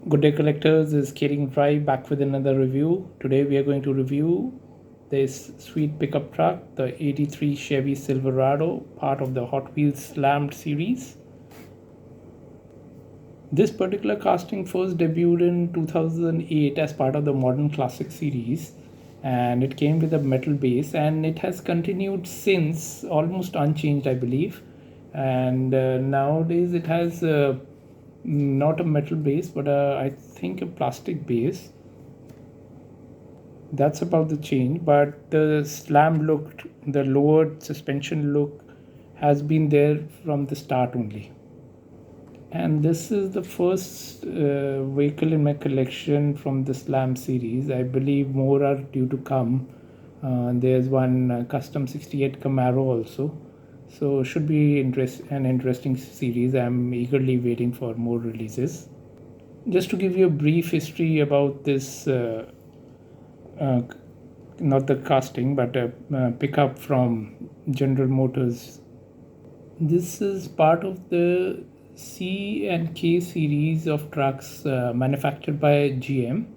Good day collectors, this is Skating Drive back with another review. Today we are going to review this sweet pickup truck, the 83 Chevy Silverado, part of the Hot Wheels Slammed series. This particular casting first debuted in 2008 as part of the Modern Classic series, and it came with a metal base, and it has continued since, almost unchanged I believe. And nowadays it has not a metal base, but I think a plastic base. That's about the change, but the slam look, the lowered suspension look has been there from the start only. And this is the first vehicle in my collection from the slam series. I believe more are due to come. There's one custom 68 Camaro also, so should be an interesting series. I'm eagerly waiting for more releases. Just to give you a brief history about this uh, not the casting but a pickup from General Motors. This is part of the C and K series of trucks manufactured by GM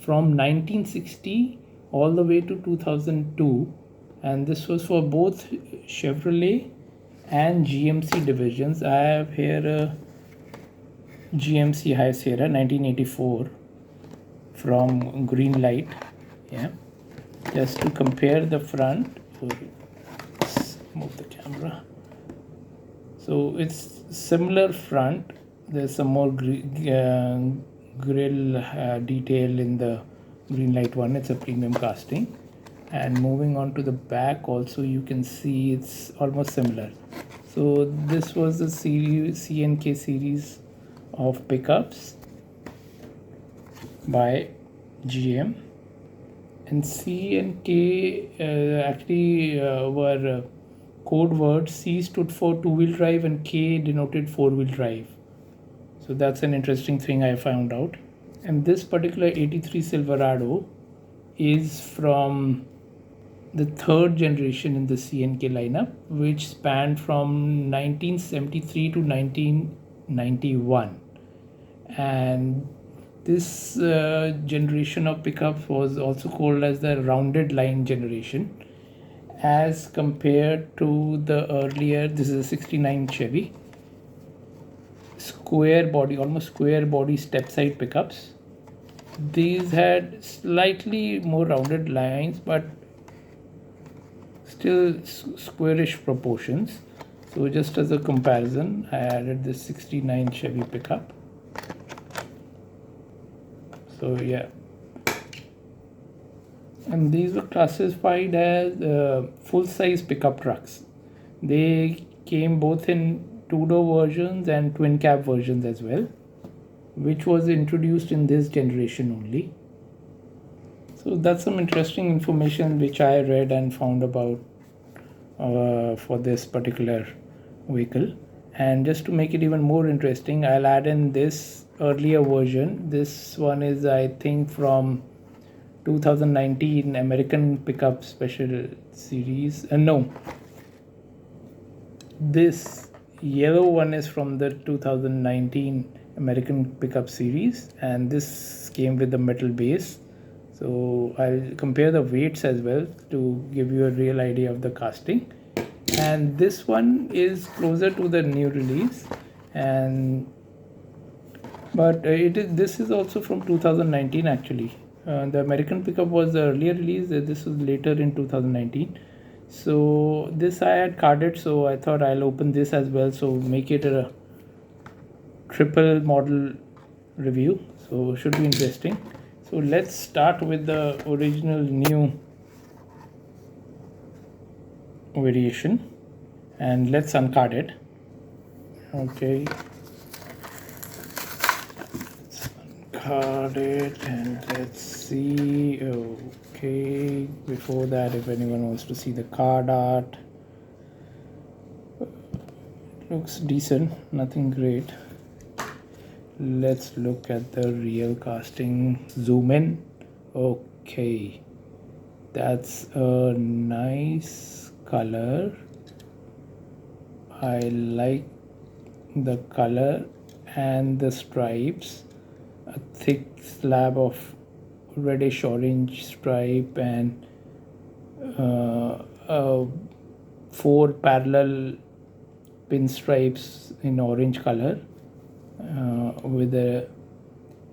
from 1960 all the way to 2002, and this was for both Chevrolet and GMC divisions. I have here a GMC High Sierra 1984 from Green Light. Yeah, just to compare the front. Let's move the camera. So it's similar front. There's some more grill detail in the Green Light one. It's a premium casting. And moving on to the back also, you can see it's almost similar. So this was the series C&K series of pickups by GM. And C and K actually were code words. C stood for two-wheel drive and K denoted four-wheel drive. So that's an interesting thing I found out. And this particular 83 Silverado is from the third generation in the C&K lineup, which spanned from 1973 to 1991. And this generation of pickups was also called as the rounded line generation, as compared to the earlier, this is a 69 Chevy, square body, almost square body step side pickups. These had slightly more rounded lines, but still squarish proportions. So just as a comparison, I added this 69 Chevy pickup. So yeah, and these were classified as full-size pickup trucks. They came both in two-door versions and twin cab versions as well, which was introduced in this generation only. So that's some interesting information which I read and found about for this particular vehicle. And just to make it even more interesting, I'll add in this earlier version. This one is, I think, from 2019 American Pickup Special Series. No, this yellow one is from the 2019 American Pickup Series, and this came with the metal base. So I'll compare the weights as well to give you a real idea of the casting. And this one is closer to the new release, and but this is also from 2019 actually. The American Pickup was the earlier release. This was later in 2019. So this I had carded, so I thought I'll open this as well, so make it a triple model review. So should be interesting. So let's start with the original new variation, and let's uncard it. Okay, let's uncard it and let's see. Okay, before that, if anyone wants to see the card art, it looks decent, nothing great. Let's look at the real casting. Zoom in. Okay, that's a nice color. I like the color and the stripes. a thick slab of reddish orange stripe and uh, 4 parallel pinstripes in orange color with a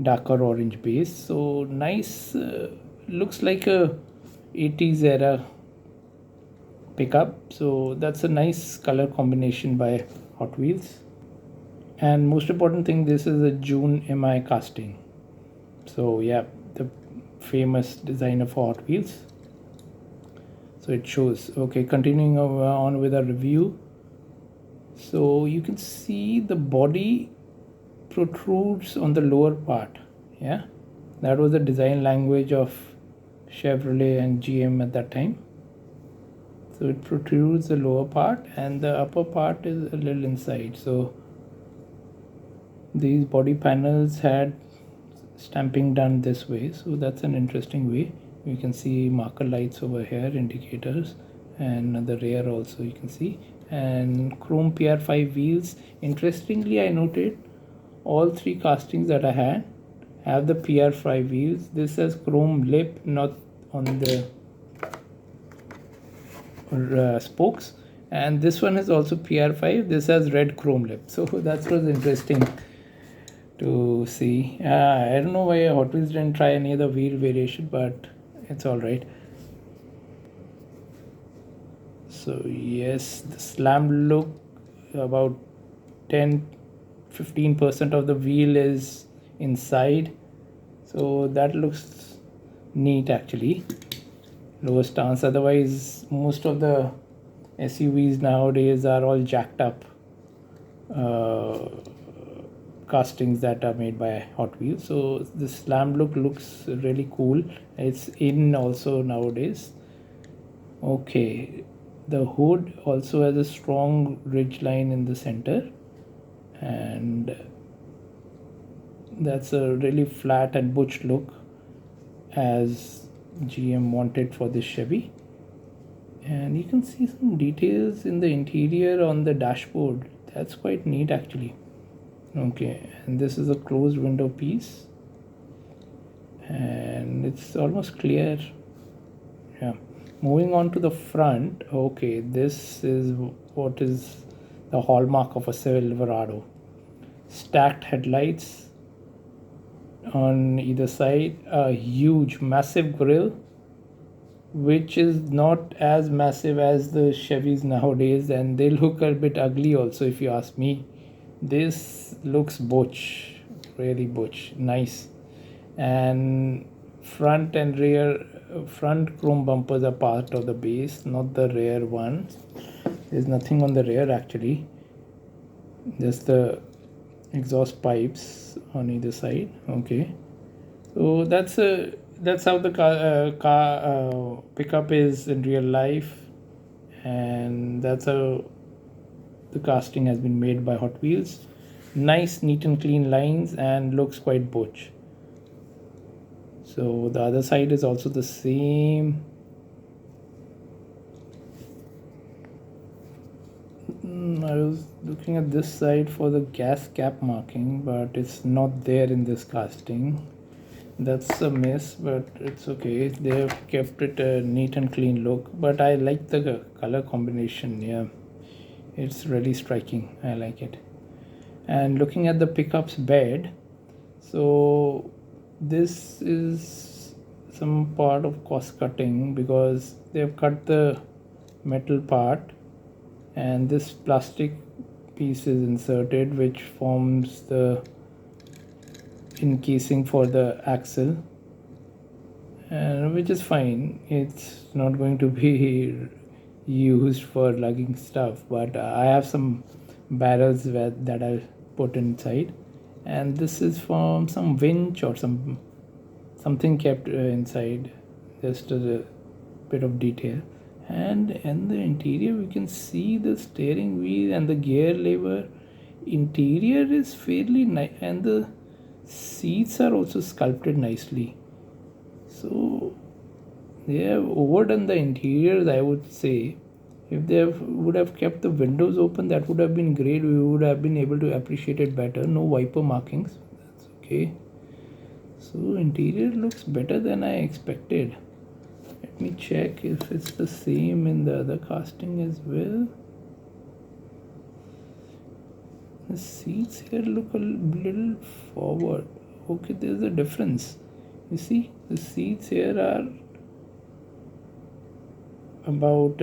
darker orange base. So nice, looks like a 80s era pickup. So that's a nice color combination by Hot Wheels. And most important thing, this is a June MI casting. So yeah, the famous designer for Hot Wheels. So it shows. Okay, continuing on with our review. So you can see the body protrudes on the lower part. Yeah, that was the design language of Chevrolet and GM at that time. So it protrudes the lower part and the upper part is a little inside. So these body panels had stamping done this way, so that's an interesting way. You can see marker lights over here, indicators, and the rear also you can see, and chrome PR5 wheels. Interestingly, I noted all 3 castings that I had have the PR5 wheels. This has chrome lip, not on the spokes, and this one is also PR5. This has red chrome lip, so that was interesting to see. I don't know why Hot Wheels didn't try any other wheel variation, but it's all right. So yes, the slam look, about 10-15% of the wheel is inside, so that looks neat actually. Lower stance. Otherwise, most of the SUVs nowadays are all jacked up castings that are made by Hot Wheels. So the slam look looks really cool. It's in also nowadays. Okay, the hood also has a strong ridge line in the center, and that's a really flat and butch look as GM wanted for this Chevy. And you can see some details in the interior on the dashboard. That's quite neat actually. Okay, and this is a closed window piece, and it's almost clear. Yeah, moving on to the front. Okay, this is what is the hallmark of a Silverado: stacked headlights on either side, a huge massive grille, which is not as massive as the Chevys nowadays, and they look a bit ugly also if you ask me. This looks butch, really butch, nice. And front and rear, front chrome bumpers are part of the base, not the rear ones. There's nothing on the rear actually, just the exhaust pipes on either side. Okay, so that's how the car pickup is in real life, and that's how the casting has been made by Hot Wheels. Nice, neat and clean lines, and looks quite butch. So the other side is also the same. I was looking at this side for the gas cap marking, but it's not there in this casting. That's a miss, but it's okay. They have kept it a neat and clean look, but I like the color combination. Yeah, it's really striking. I like it. And looking at the pickup's bed, so this is some part of cost cutting because they have cut the metal part, and this plastic piece is inserted, which forms the encasing for the axle, and which is fine. It's not going to be used for lugging stuff, but I have some barrels that I'll put inside, and this is from some winch or something kept inside, just a bit of detail. And in the interior we can see the steering wheel and the gear lever. Interior is fairly nice, and the seats are also sculpted nicely. So they have overdone the interiors, I would say. If they would have kept the windows open, that would have been great. We would have been able to appreciate it better. No wiper markings. That's okay. So interior looks better than I expected. Let me check if it's the same in the other casting as well. The seats here look a little forward. Okay, there's a difference. You see, the seats here are about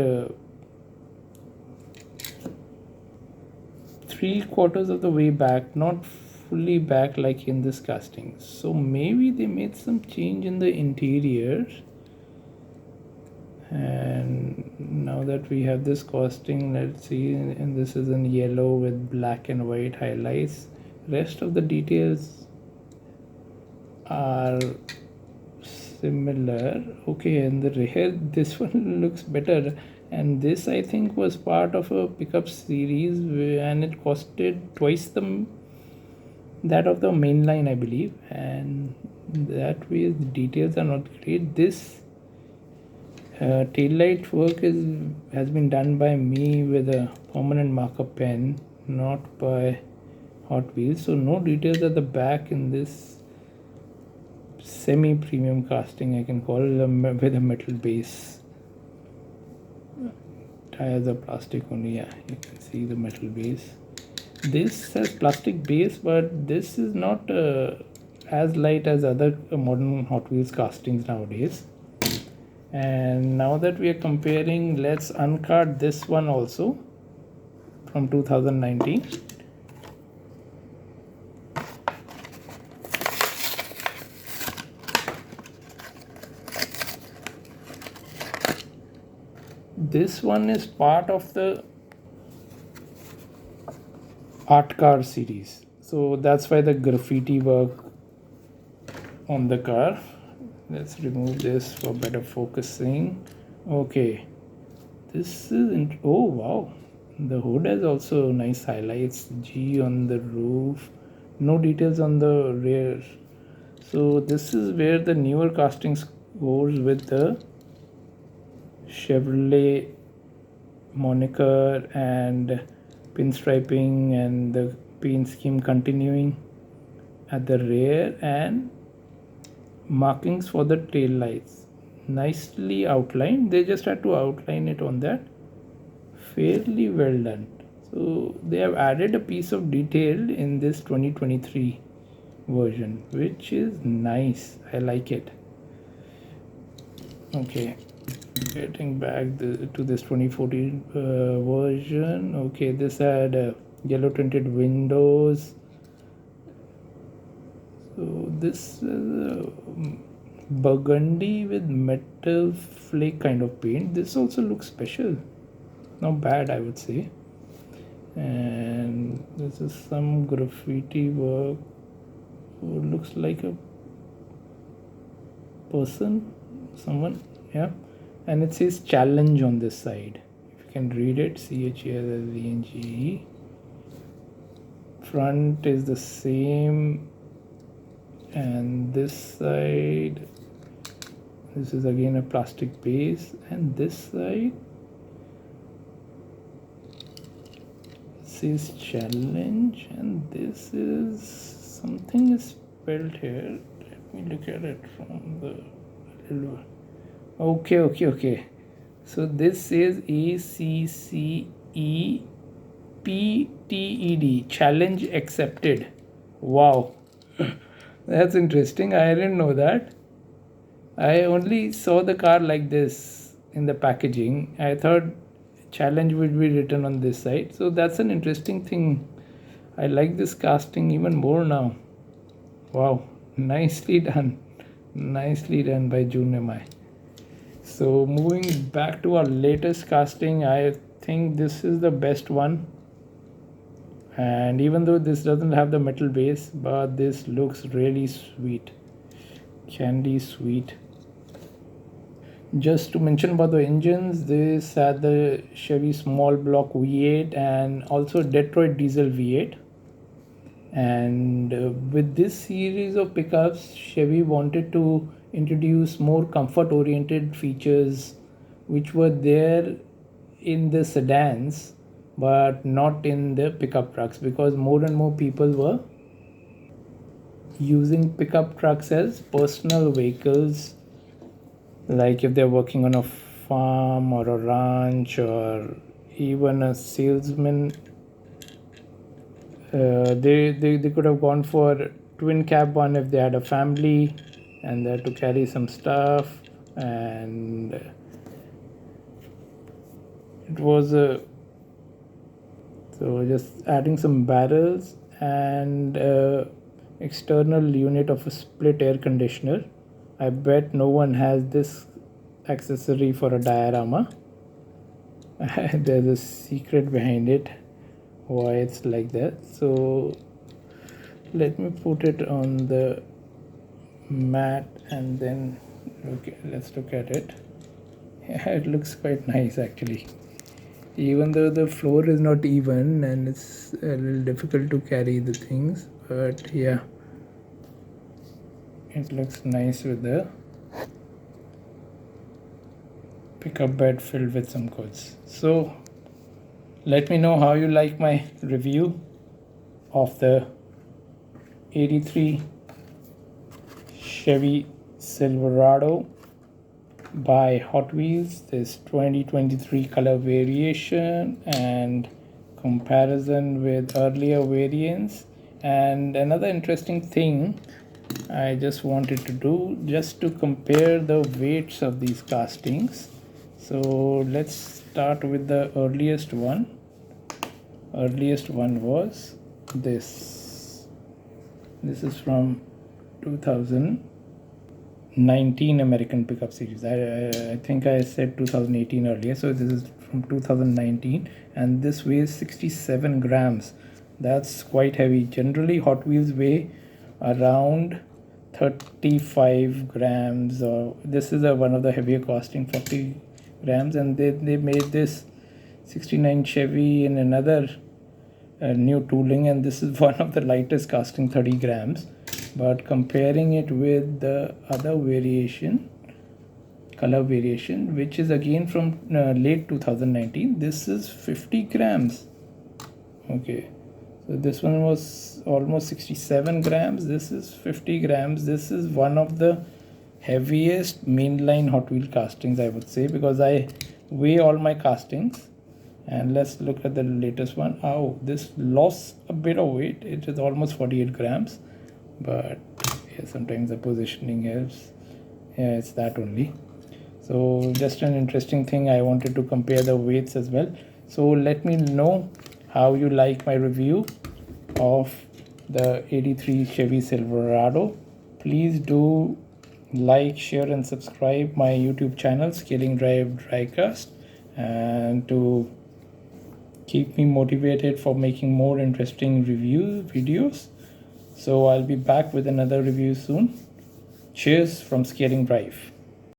3/4 of the way back, not fully back like in this casting. So maybe they made some change in the interior. And now that we have this casting, let's see, and this is in yellow with black and white highlights. Rest of the details are similar. Okay, and the rear, this one looks better, and this I think was part of a pickup series, and it costed twice that of the main line, I believe, and that way the details are not great. This taillight work has been done by me with a permanent marker pen, not by Hot Wheels, so no details at the back in this semi-premium casting, I can call it, with a metal base. Tires are plastic only. Yeah, you can see the metal base. This has plastic base, but this is not as light as other modern Hot Wheels castings nowadays. And now that we are comparing, let's uncard this one also from 2019. This one is part of the art car series, so that's why the graffiti work on the car. Let's remove this for better focusing. Okay, this is oh wow, the hood has also nice highlights. G on the roof, no details on the rear. So this is where the newer castings goes with the Chevrolet moniker and pinstriping and the paint scheme continuing at the rear, and markings for the tail lights nicely outlined. They just had to outline it on that. Fairly well done. So they have added a piece of detail in this 2023 version, which is nice. I like it. Okay, getting back to this 2014 version. Okay, this had yellow tinted windows. So this is burgundy with metal flake kind of paint. This also looks special. Not bad, I would say. And this is some graffiti work. Oh, looks like a person, someone, yeah. And it says challenge on this side. If you can read it, CHALLENGE. Front is the same, and this side, this is again a plastic base, and this side says challenge, and this is something is spelled here. Let me look at it from the little. Okay. So this says ACCEPTED, challenge accepted. Wow. That's interesting. I didn't know that. I only saw the car like this in the packaging. I thought challenge would be written on this side. So that's an interesting thing. I like this casting even more now. Wow, nicely done. Nicely done by Junimai. So moving back to our latest casting, I think this is the best one. And even though this doesn't have the metal base, but this looks really sweet. Candy sweet. Just to mention about the engines, this had the Chevy small block V8 and also Detroit diesel V8. And with this series of pickups, Chevy wanted to introduce more comfort oriented features which were there in the sedans but not in the pickup trucks, because more and more people were using pickup trucks as personal vehicles, like if they're working on a farm or a ranch or even a salesman. They could have gone for twin cab one if they had a family and they had to carry some stuff, and it was a so just adding some barrels and external unit of a split air conditioner. I bet no one has this accessory for a diorama. There's a secret behind it, why it's like that. So let me put it on the mat and then let's look at it. Yeah, it looks quite nice actually, even though the floor is not even and it's a little difficult to carry the things, but yeah, it looks nice with the pickup bed filled with some goods. So let me know how you like my review of the 83 Chevy Silverado by Hot Wheels. This 2023 color variation and comparison with earlier variants. And another interesting thing I just wanted to do, just to compare the weights of these castings. So let's start with the earliest one. Earliest one was this. This is from 2019 American Pickup Series. I think I said 2018 earlier, so this is from 2019, and this weighs 67 grams. That's quite heavy. Generally Hot Wheels weigh around 35 grams, or this is one of the heavier casting, 40 grams, and they made this 69 Chevy in another new tooling, and this is one of the lightest casting, 30 grams. But comparing it with the other variation, color variation, which is again from late 2019, this is 50 grams. Okay, so this one was almost 67 grams, this is 50 grams. This is one of the heaviest mainline Hot Wheel castings, I would say, because I weigh all my castings. And let's look at the latest one. Oh, this lost a bit of weight. It is almost 48 grams, but yeah, sometimes the positioning helps. Yeah, it's that only. So just an interesting thing, I wanted to compare the weights as well. So let me know how you like my review of the 83 Chevy Silverado. Please do like, share and subscribe my YouTube channel, Scaling Drive Diecast, and to keep me motivated for making more interesting review videos. So I'll be back with another review soon. Cheers from Scaling Drive.